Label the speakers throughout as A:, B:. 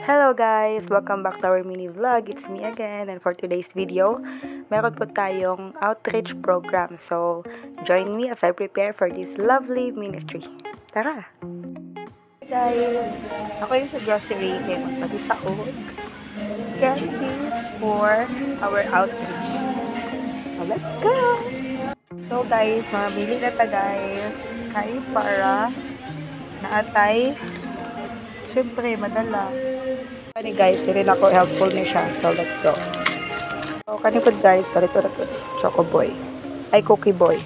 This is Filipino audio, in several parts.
A: Hello guys! Welcome back to our mini vlog. It's me again, and for today's video, meron po tayong outreach program. So, join me as I prepare for this lovely ministry. Tara! Guys, ako yung sa grocery kaya magpalita ko candies for our outreach. So, let's go! So guys, mamili na ta guys kay para naatay syempre madala. Kani guys, dili na ko helpful ni siya. So let's go. So kani pud guys, palito na to Choco Boy. Ay Cookie Boy.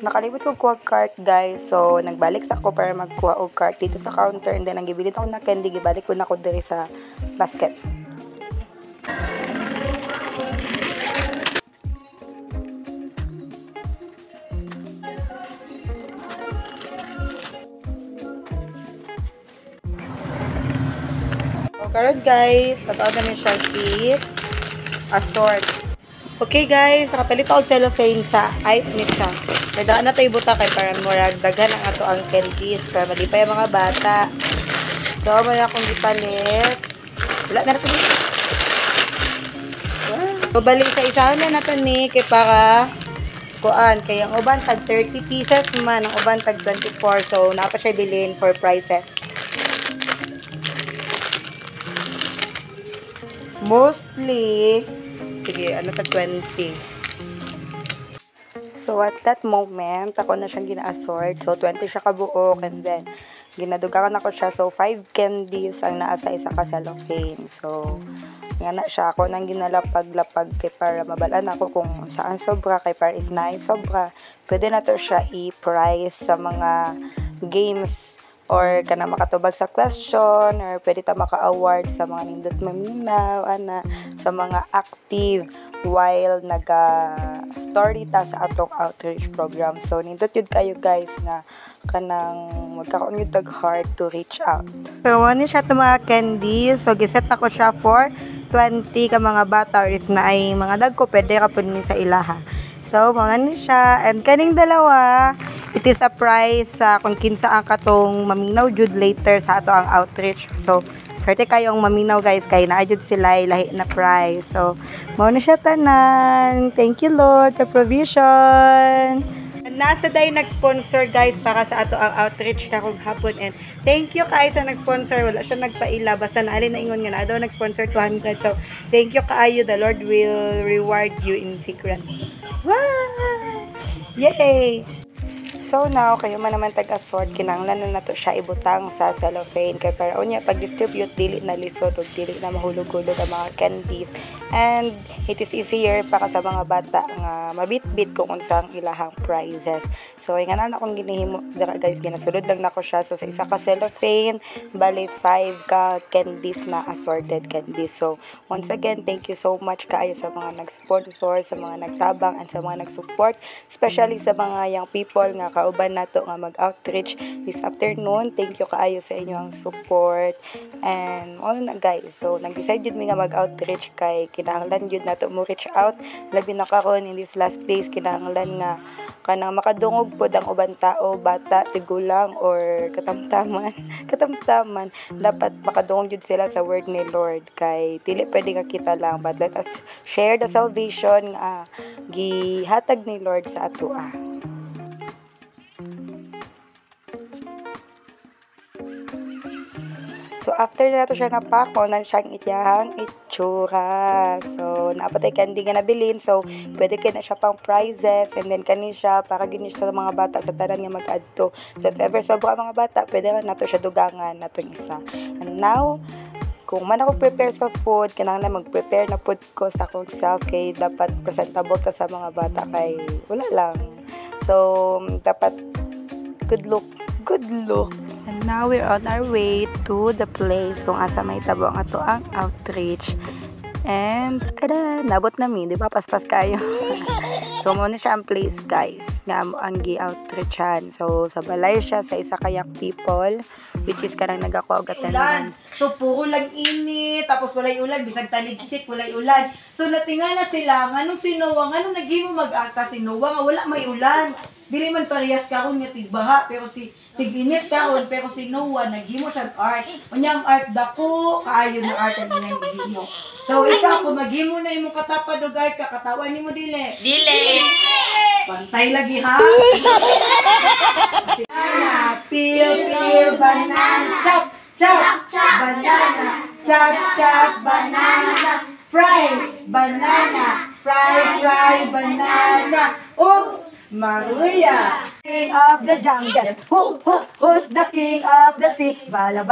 A: Nakalimot ko kuha cart guys. So nagbalik sa ako para magkuha og cart dito sa counter, and then ang gibilin ako na candy gibalik ko na ko diri sa basket. Karon guys, nataon na siya i-assort. Okay guys, nakapalit ako cellophane sa ice nip siya. May daan na tayo buta kay parang murag daghan ang ato ang candies para malipay ang mga bata. So, may akong gipalit. Wala na natin. So, balik sa isahan na nato ni kay para kuan. Kaya ang uban tag 30 pieces man, ang uban tag 24. So, napa siya bilhin for prices. Mostly, sige, ano ta 20. So, at that moment, ako na siyang gina-assort. So, 20 siya kabuok, and then, ginadugakan ako siya. So, 5 candies ang naasa isa ka cellophane. So, nga na siya. Ako nang ginalapag-lapag kay para mabalaan ako kung saan sobra, kay para if na sobra. Pwede na to siya i-price sa mga games or kana makatubag sa question, or pwede ta maka-award sa mga nindot maminaw, ana, sa mga active while naga-story ta sa atong outreach program. So, nindot yun kayo guys na kanang magkakaon yung tag-heart to reach out. So, ano siya ito mga candy. So, giset ako siya for 20 ka mga bata, or if na ay mga dagko, pwede ka po sa ilaha. So, mga ni siya. And kaning dalawa, it is a prize kung kinsa ang katong maminaw jud later sa ato ang outreach. So, swerte kayong maminaw guys, kay naa jud sila lahi na prize. So, mao na siya tanan. Thank you Lord for provision. Nasa day nag-sponsor guys para sa ato ang outreach karong hapon, and thank you kay sa nag-sponsor. Wala siya nagpaila, basta naali na ingon nga na daw nag-sponsor 200. So, thank you kaayo. The Lord will reward you in secret. Wow! Yay! So now, kayo man naman tag-assort, kinanglan na nato siya ibutang sa cellophane. Kaya para unya, pag-distribute, dili na lisod o dili na mahulog-hulog ang mga candies. And it is easier para sa mga bata nga mabit-bit kung unsang ilahang prizes. So, nga na akong ginihimo, guys, ginasulod lang na ko siya. So, sa isa ka cellophane, bali 5 ka candies na assorted candies. So, once again, thank you so much kaayo sa mga nag-sponsor, sa mga nagtabang, and sa mga nag-support, especially sa mga young people nga kauban nato nga mag-outreach this afternoon. Thank you kaayo sa inyong support. And all na guys. So, nag-decide yun mi nga mag-outreach kay kinahanglan yun nato mo reach out. Labi na karon in these last days, kinahanglan nga kanang makadungog pod ang uban tao, bata, tigulang, or katamtaman. Katamtaman. Dapat makadungog jud sila sa word ni Lord. Kay dili pwede nga kita lang, but let us share the salvation nga gihatag ni Lord sa atoa. So, after na nato siya napako, na siyang itiyahang itsura. So, napatay candy nga nabilin. So, pwede kayo na siya pang prizes. And then, kani siya, para gini siya sa mga bata sa tanan nga mag-adto. So, if ever sobra mga bata, pwede na nato siya dugangan natong isa. And now, kung man ako prepare sa food, kinahanglan mag-prepare na food ko sa akong self, kay dapat presentable ka sa mga bata, kay wala lang. So, dapat good look. Good look. And now we're on our way to the place kung asa may tabo ang ato ang outreach. And kada nabot nami, di ba paspas kayo. So mo na siya ang place guys nga ang gi-outreachan. So sa balay siya sa isa ka young people, which is kanang nagakuha og attendance.
B: So puro lang init, tapos walay ulan, bisag taligsik, walay ulan. So natingala sila, nganong sinuwa, nganong naghimo mag-aka sinuwa nga wala may ulan. dili man parehas karon nga tigbaha pero si tiginit karon pero si Noah naghimo siya art. Unya ang art dako kaayo ng art ang iyang gihimo. So ikaw kung maghimo na imong katapad og art katawan nimo dili.
C: Dili.
B: Pantay lagi ha. Banana, peel banana, chop banana, chop banana, fry banana, fry banana. Oops, Maria. King of the jungle, who's the king of the sea? Bala,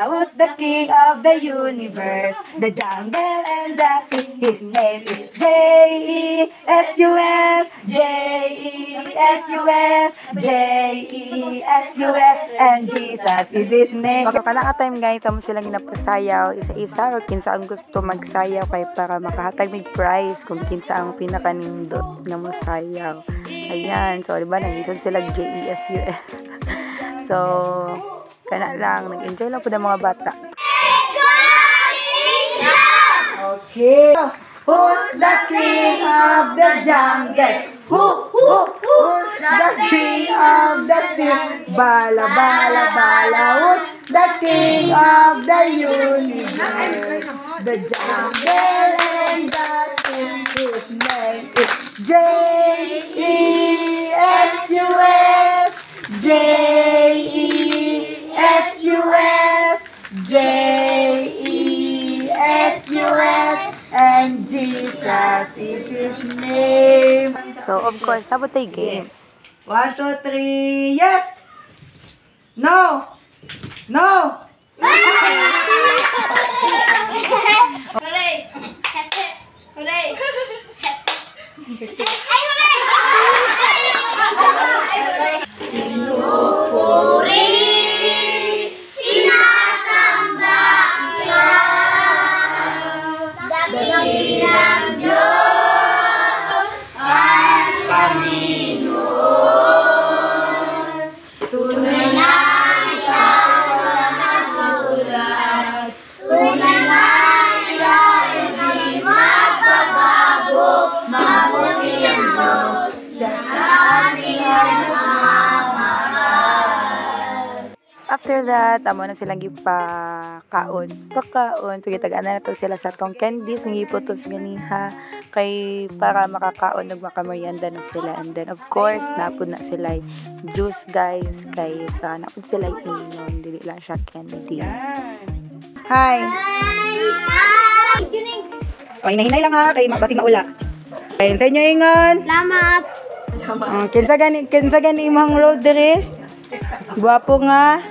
B: who's the king of the universe? The jungle and the sea. His name is J-E-S-U-S, J-E-S-U-S, J-E-S-U-S, and Jesus is his name.
A: Pagkakala-time guys, tamo silang ginapasayaw, isa-isa, o kinsa ang gusto magsayaw kay para makahatag may prize kung kinsa ang pinakanindot na masayaw. Ayan, so diba, nangisod sila J-E-S-U-S. So, kana lang, nag-enjoy lang po ng mga bata.
B: Okay. Who's the king of the jungle? Who's the king of the sea? Bala, who's the king of the universe? The jungle and the sea. His name is J-E-S-U-S, J-E-S-U-S, J-E-S-U-S, and Jesus is his name.
A: So, of course, tapos tayo games.
B: 1, 2, 3, yes! No! No!
C: Hooray! Hooray! Pinupuri, sinasamba ka, dakilang Diyos ang Panginoon. Tunay na ikaw ang nagulat, tunay na ikaw hindi magbabago, mabuti ang Diyos sa ating
A: After that, amo na silang gipakaon. Pakaon. So, gitag-ana na to sila sa tong candies. Nangiputos ganiha. Kay para makakaon ug makamerienda na sila. And then, of course, napod na sila juice, guys. Kay para napod sila inom. Dili lang siya candies. Hi! Okay, nahinay lang ha. Kay basig maula. Kay sa inyo ingon.
C: Salamat!
A: Kinsa gani imong road dire? Guwapo nga.